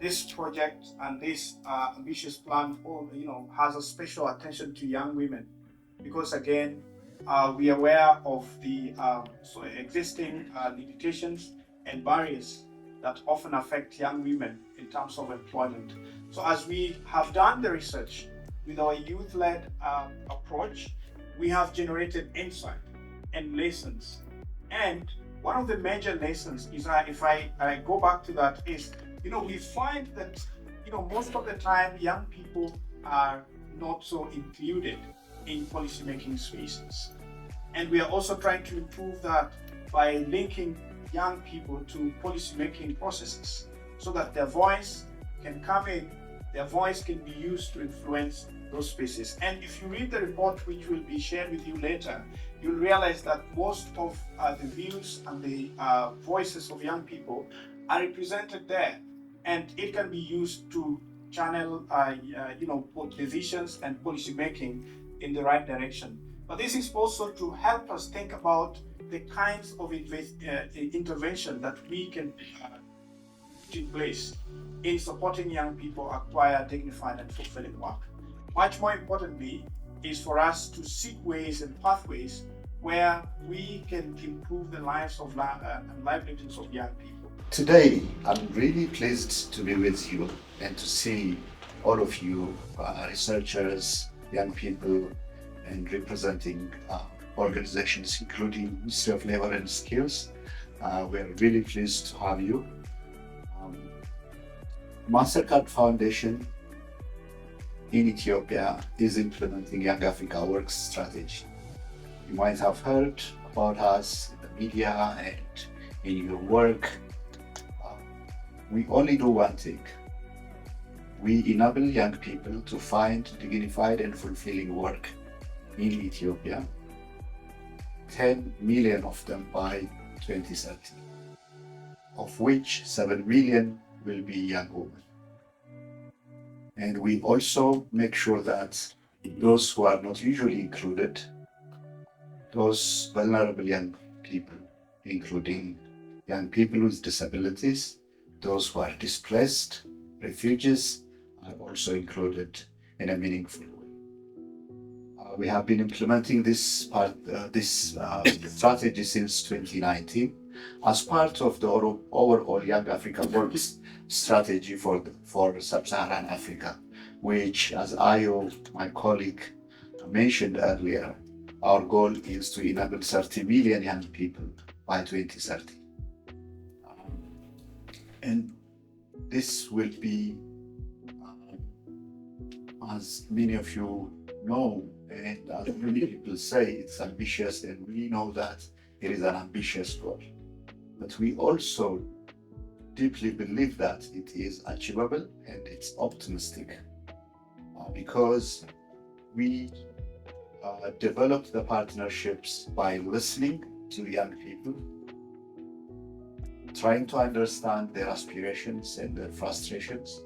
This project and this ambitious plan, has a special attention to young women, because again, we are aware of the existing limitations and barriers that often affect young women in terms of employment. So, as we have done the research with our youth-led approach, we have generated insight and lessons. And one of the major lessons is, if I go back to that, is we find that most of the time young people are not so included in policymaking spaces, and we are also trying to improve that by linking young people to policymaking processes so that their voice can come in, their voice can be used to influence those spaces. And if you read the report, which will be shared with you later, you'll realize that most of the views and the voices of young people are represented there, and it can be used to channel both decisions and policy making in the right direction. But this is also to help us think about the kinds of intervention that we can put in place in supporting young people acquire dignified and fulfilling work. Much more importantly is for us to seek ways and pathways where we can improve the lives of and livelihoods of young people. Today, I'm really pleased to be with you and to see all of you, researchers, young people, and representing organizations including Ministry of Labor and Skills. We're really pleased to have you. MasterCard Foundation in Ethiopia is implementing Young Africa Works strategy. You might have heard about us in the media and in your work. We only do one thing. We enable young people to find dignified and fulfilling work in Ethiopia, 10 million of them by 2030, of which 7 million will be young women. And we also make sure that those who are not usually included, those vulnerable young people, including young people with disabilities, those who are displaced, refugees, are also included in a meaningful way. We have been implementing this strategy since 2019 as part of the overall Young Africa Works strategy for Sub-Saharan Africa, which, as Ayo, my colleague, mentioned earlier, our goal is to enable 30 million young people by 2030. And this will be, as many of you know, and as many people say, it's ambitious, and we know that it is an ambitious goal. But we also deeply believe that it is achievable and it's optimistic, because we developed the partnerships by listening to young people, trying to understand their aspirations and their frustrations,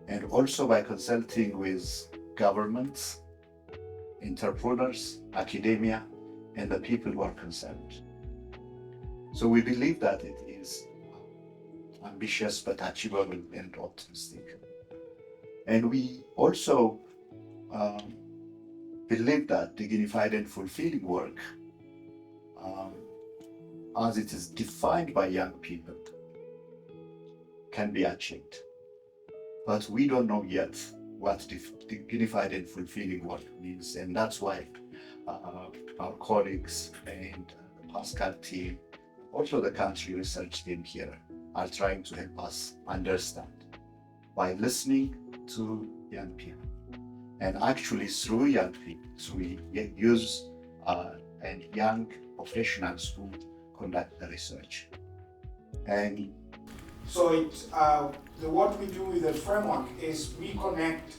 and also by consulting with governments, entrepreneurs, academia, and the people who are concerned. So we believe that it is ambitious but achievable and optimistic. And we also believe that dignified and fulfilling work, as it is defined by young people, can be achieved. But we don't know yet what dignified and fulfilling work means, and that's why our colleagues and the Pascal team, also the country research team here, are trying to help us understand by listening to young people. And actually through young people, so we use and young professionals who conduct the research. And so what we do with the framework is we connect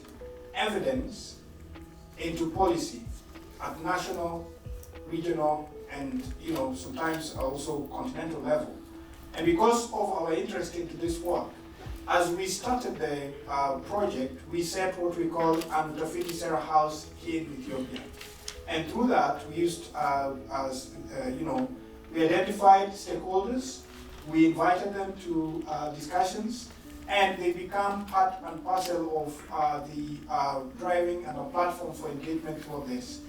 evidence into policy at national, regional, and sometimes also continental level. And because of our interest into this work, as we started the project, we set what we call an Utafiti Sera House here in Ethiopia. And through that, we used, we identified stakeholders, we invited them to discussions, and they become part and parcel of the driving and a platform for engagement for this.